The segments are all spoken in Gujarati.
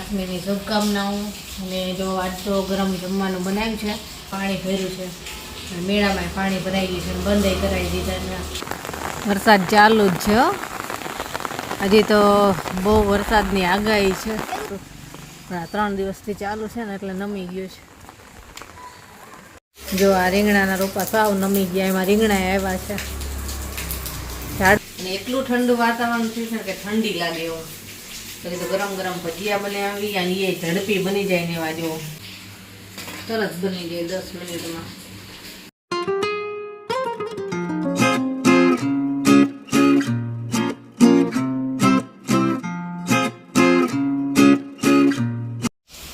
જન્માષ્ટમીની શુભકામનાઓ। અને જો આજ તો ગરમ જમવાનું બનાવ્યું છે, પાણી ભર્યું છે, મેળામાં પાણી ભરાઈ ગયું છે અને બંધ કરાવી દીધા। વરસાદ ચાલુ જ છે, હજી તો બહુ વરસાદની આગાહી છે, પણ આ 3 દિવસથી ચાલુ છે ને એટલે નમી ગયું છે। જો આ રીંગણાના રોપા સાવ નમી ગયા, એમાં રીંગણા આવ્યા છે ઝાડ, અને એટલું ઠંડુ વાતાવરણ થયું છે કે ઠંડી લાગે એવું। પછી તો ગરમ ગરમ ભજીયા બનાવી અને એ ઝડપી બની જાય ને એવા જો તરત બની જાય 10 મિનિટમાં।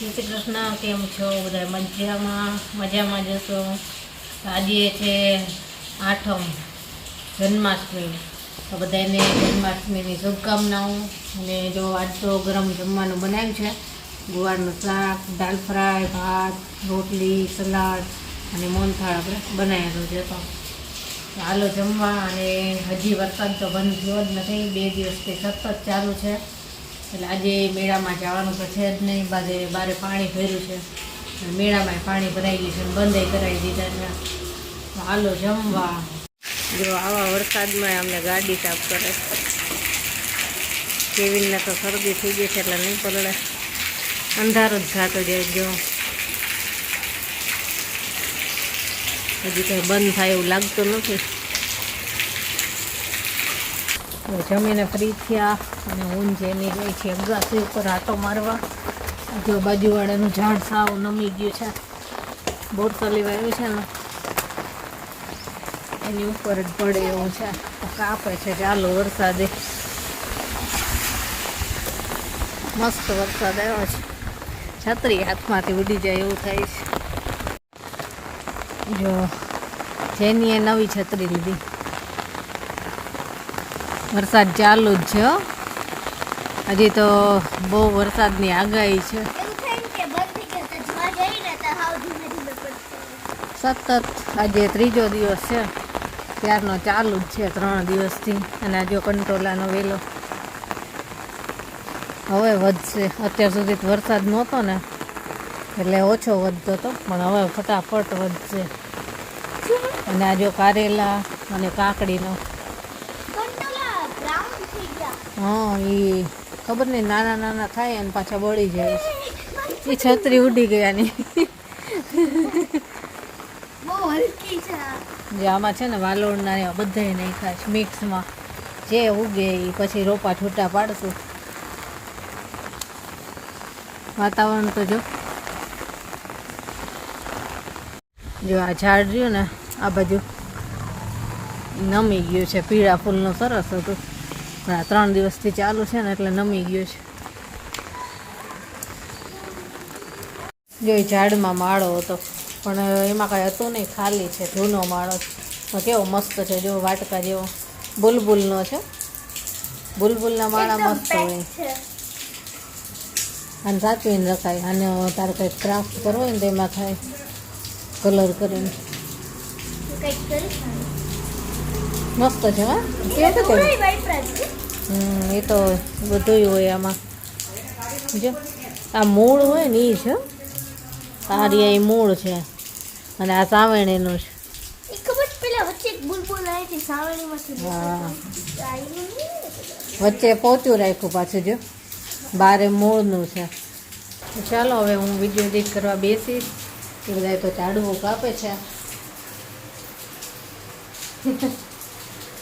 જય શ્રી કૃષ્ણ, કેમ છો બધા? મજામાં જશો? આજે છે 8મ જન્માષ્ટમી, તો બધાને જન્માષ્ટમીની શુભકામનાઓ। અને જો આજ તો ગરમ જમવાનું બનાવ્યું છે, ગુવારનું શાક, દાળ ફ્રાય, ભાત, રોટલી, સલાડ અને મોહનથાળ આપણે બનાવેલું છે। તો હાલો જમવા। અને હજી વરસાદ તો બંધ થયો જ નથી, 2 દિવસથી સતત ચાલુ છે, એટલે આજે મેળામાં જવાનું તો છે જ નહીં। બારે પાણી ભર્યું છે, મેળામાં પાણી ભરાઈ ગયું છે અને બંધ કરાવી દીધા। હાલો જમવા। જો આવા વરસાદમાં અમને ગાડી સાફ કરે, કેવીને તો શરદી થઈ ગઈ છે એટલે નહીં પલળે, અંધારું જ થતું જાય। જો હજી કંઈ બંધ થાય એવું લાગતું નથી। જમીને ફ્રી થયા અને હું જેની ગઈ છે અગાસી ઉપર આટો મારવા। જો બાજુવાળાનું ઝાડ સાવ નમી ગયું છે, બોરસલી વાવ્યું છે ને એની ઉપર જ પડે એવું છે, કાપે છે। ચાલો વરસાદે, મસ્ત વરસાદ આવ્યો છે, છત્રી હાથમાંથી ઉડી જાય એવું થાય છે। જો જેનીએ નવી છત્રી લીધી, વરસાદ ચાલુ જ છે, હજી તો બહુ વરસાદની આગાહી છે, સતત આજે 3જો દિવસ છે, ત્યારનો ચાલુ જ છે 3 દિવસથી। અને આ જો કંટોલાનો વેલો હવે વધશે, અત્યાર સુધી વરસાદ નહોતો ને એટલે ઓછો વધતો હતો, પણ હવે ફટાફટ વધશે। અને આ જો કારેલા અને કાકડીનો, હા એ ખબર નહીં, નાના નાના થાય અને પાછા બળી જાય છે। એ છત્રી ઉડી ગયાની જે આમાં છે ને વાલોળના એવા બધાય નાખ્યા છે મિક્સમાં, જે ઉગે એ પછી રોપા છૂટા પાડશું। વાતાવરણ તો જો આ ઝાડ રહ્યું ને આ બાજુ નમી ગયું છે, પીળા ફૂલનું સરસ હતું, પણ આ 3 દિવસથી ચાલુ છે ને એટલે નમી ગયું છે। જો એ ઝાડમાં માળો હતો, પણ એમાં કાંઈ હતું નહીં, ખાલી છે, જૂનો માળો છે, કેવો મસ્ત છે, જો વાટકા જેવો બુલબુલનો છે, બુલબુલના માળા મસ્ત હોય, આને સાચવીને રખાય। આને તારે કંઈક ક્રાફ્ટ કરવો હોય ને તો એમાં થાય, કલર કરીને મસ્ત છે। હા એ તો બધું હોય આમાં, જો આ મૂળ હોય ને એ છે, તારી એ મૂળ છે, અને આ સાવણીનું છે। હા વચ્ચે પોચું રાખ્યું પાછું, જો બારે મૂળનું છે। ચાલો હવે હું વિડીયો એડિટ કરવા બેસીશ, એ બધા તો ઝાડવું કાપે છે,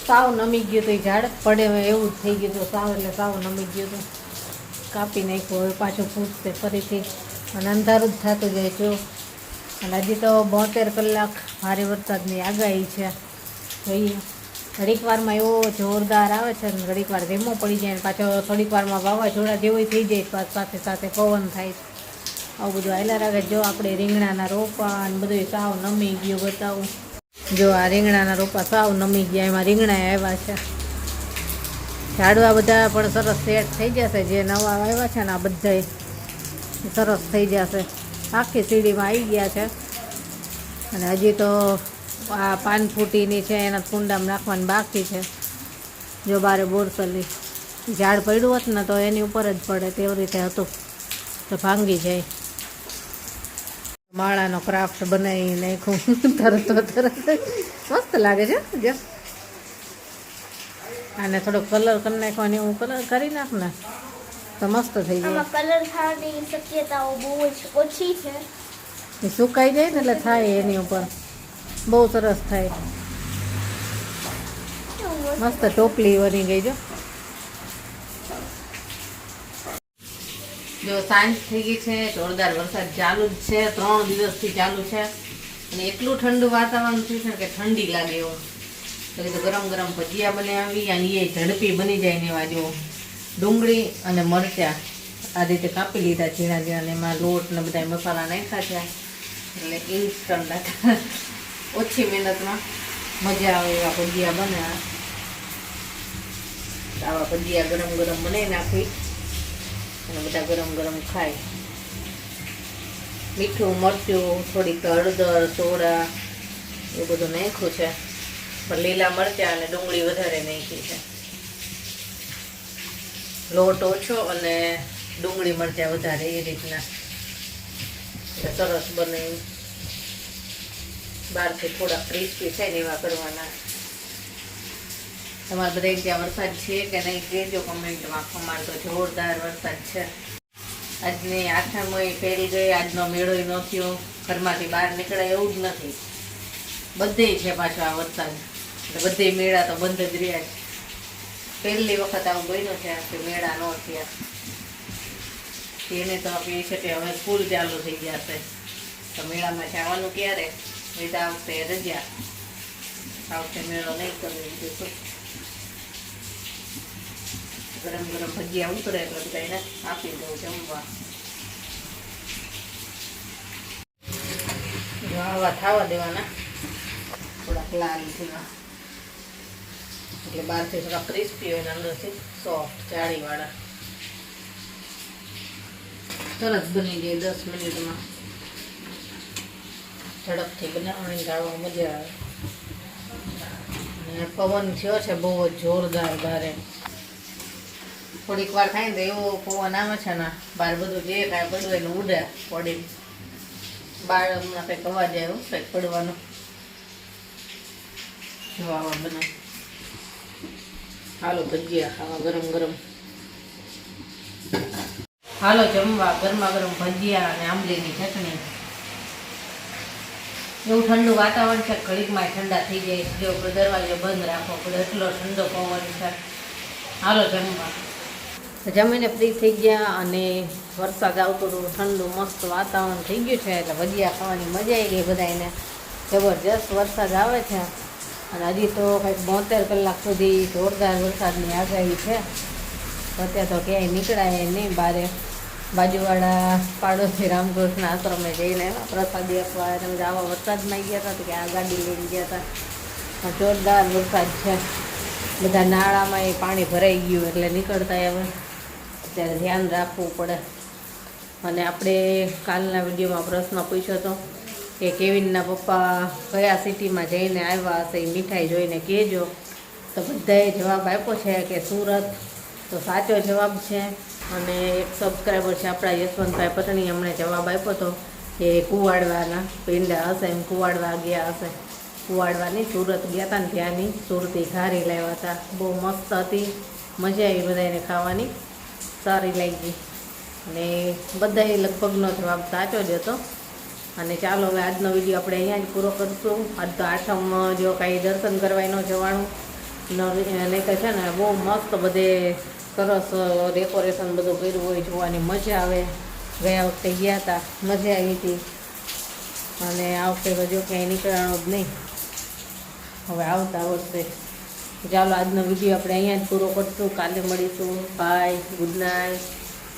સાવ નમી ગયું તો એ ઝાડ પડે એવું જ થઈ ગયું હતું, સાવ એટલે સાવ નમી ગયું હતું, કાપી નાખ્યું, હવે પાછું પૂછશે ફરીથી, અને અંધારું જ થતું જાય જો। અને હજી તો 72 કલાક ભારે વરસાદની આગાહી છે, જોઈએ। ઘડીક વારમાં એવો જોરદાર આવે છે ને ઘડીક વાર ધીમો પડી જાય, ને પાછો થોડીક વારમાં વાવાઝોડા જેવું થઈ જાય, સાથે સાથે પવન થાય, આવું બધું હાલ્યા રાખે। જો આપણે રીંગણાના રોપા અને બધું સાવ નમી ગયું બતાવું। જો આ રીંગણાના રોપા સાવ નમી ગયા, એમાં રીંગણા આવ્યા છે, ઝાડવા બધા પણ સરસ સેટ થઈ જશે, જે નવા આવ્યા છે ને આ બધા સરસ થઈ જશે, આખી સીડીમાં આવી ગયા છે। અને હજી તો આ પાનફૂટીની છે, એના કુંડામાં નાખવાની બાકી છે। જો બારે બોરસલી ઝાડ પડ્યું હોત ને તો એની ઉપર જ પડે તેવી રીતે હતું, તો ભાંગી જાય. માળાનો ક્રાફ્ટ બનાવી નાખ્યું તરત મસ્ત લાગે છે. જો આને થોડો કલર કરી નાખવાની, હું કલર કરી નાખ ને તો મસ્ત થઈ જાય. કલર થવાની શક્યતાઓ બહુ જ ઓછી છે. એ સુકાઈ જાય ને એટલે થાય એની ઉપર બહુ સરસ થાય. મસ્ત ટોપલી બની ગઈ. જો સાંજ થઈ ગઈ છે, જોરદાર વરસાદ ચાલુ જ છે, 3 દિવસથી ચાલુ છે અને એટલું ઠંડુ વાતાવરણ થયું છે કે ઠંડી લાગે એવું. તો ગરમ ગરમ ભજીયા બનાવી અને એ ઝડપી બની જાય ને એવા. જો ડુંગળી અને મરચાં આ રીતે કાપી લીધા ઝીણા ઝીણા, ને એમાં લોટ ને બધા મસાલા નાખ્યા છે એટલે ઇન્સ્ટન્ટ ઓછી મહેનતમાં મજા આવે એવા ભજીયા બને. આવા ભજીયા ગરમ ગરમ બનાવી નાખી અને બધા ગરમ ગરમ ખાય. મીઠું, મરચું, થોડીક હળદર, સોડા એ બધું નાખ્યું છે, પણ લીલા મરચાં અને ડુંગળી વધારે નાખી છે. લોટ ઓછો અને ડુંગળી મરચાં વધારે એ રીતના સરસ બને. બહારથી થોડા ક્રિસ્પી થાય ને એવા કરવાના. તમારે બધા ત્યાં વરસાદ છે કે નહીં કહેજો કમેન્ટમાં. અમારે તો જોરદાર વરસાદ છે. આજની આઠમ ફેરી ગઈ, આજનો મેળો ન થયો, ઘરમાંથી બહાર નીકળાય એવું જ નથી. બધે છે પાછો આ વરસાદ, એટલે બધે મેળા તો બંધ જ રહ્યા છે. પહેલી વખત આવું બન્યું છે કે મેળા ન થયા. એને તો આપી છે કે હવે સ્કૂલ ચાલુ થઈ ગયા છે, તો મેળામાં જવાનું ક્યારે? આ વખતે રજા, આ વખતે મેળો નહીં કરવી દીધું. ગરમ ગરમ ભજીયા ઉતરે એટલે બધાને આપી દઉં જમવા. આવા ખાવા દેવાના, થોડાક લાલ થયા એટલે બહારથી થોડા ક્રિસ્પી હોય ને અંદરથી સોફ્ટ જાળીવાળા. સરસ બની જાય 10 મિનિટમાં. ઝડપથી બનાવવાની ગાળવા મજા આવે. અને પવન થયો છે બહુ જ જોરદાર બારે. થોડીક વાર થાય ને તો એવો પવન આવે છે ને, બહાર બધું જે કાંઈ પડવું એને ઉડે પડી. બહાર હમણાં કંઈક અવાજ આવ્યો કંઈક પડવાનો. જોવા બને. હાલો ભજીયા ખાવા ગરમ ગરમ. હાલો જમવા ગરમા ગરમ ભજીયા અને આંબલીની ચટણી. એવું ઠંડુ વાતાવરણ છે, ઘડીકમાં ઠંડા થઈ જાય. જો દરવાજો બંધ રાખો, એટલો ઠંડો પવન છે. હાલો જમવા. જમીને ફ્રી થઈ ગયા અને વરસાદ આવતો હતો, ઠંડુ મસ્ત વાતાવરણ થઈ ગયું છે એટલે ભજીયા ખાવાની મજા આવી ગઈ બધાને. જબરજસ્ત વરસાદ આવે છે અને હજી તો કંઈક 72 કલાક સુધી જોરદાર વરસાદની આગાહી છે. અત્યારે તો ક્યાંય નીકળાય નહીં બારે. બાજુવાળા પાડોશી રામકૃષ્ણ આશ્રમે જઈને પ્રસાદી આપવા આવા વરસાદમાં ગયા હતા, તો કે આ ગાડી લઈને ગયા હતા. જોરદાર વરસાદ છે, બધા નાળામાં એ પાણી ભરાઈ ગયું એટલે નીકળતા હવે ત્યારે ધ્યાન રાખવું પડે. અને આપણે કાલના વિડીયોમાં પ્રશ્ન પૂછ્યો હતો કે કેવિનના પપ્પા કયા સિટીમાં જઈને આવ્યા હશે, એ મીઠાઈ જોઈને કહેજો. તો બધાએ જવાબ આપ્યો છે કે સુરત. તો સાચો જવાબ છે. અને એક સબસ્ક્રાઈબર છે આપણા યશવંતભાઈ પટણી, એમણે જવાબ આપ્યો હતો કે કુવાડવાના પેંડા હશે, એમ કુવાડવા ગયા હશે. કુવાડવાની સુરત ગયા હતા ને ત્યાંની સુરતી ઘારી લાવ્યા હતા, બહુ મસ્ત હતી, મજા આવી બધાને ખાવાની, સારી લાગી. અને બધાએ લગભગનો જવાબ સાચો જ હતો. અને ચાલો હવે આજનો વિડીયો આપણે અહીંયા જ પૂરો કરશું. આજ તો આઠમ જો કાંઈ દર્શન કરવાય ન જવાનું નહીં તો છે ને બહુ મસ્ત બધે સરસ ડેકોરેશન બધું કર્યું હોય, જોવાની મજા આવે. ગયા વખતે ગયા હતા, મજા આવી હતી. અને આ વખતે તો જો ક્યાંય નીકળવાનું જ નહીં, હવે આવતા વર્ષે. ચાલો આજનો વિડીયો આપણે અહીંયા જ પૂરો કરશું. કાલે મળીશું. Bye, good night.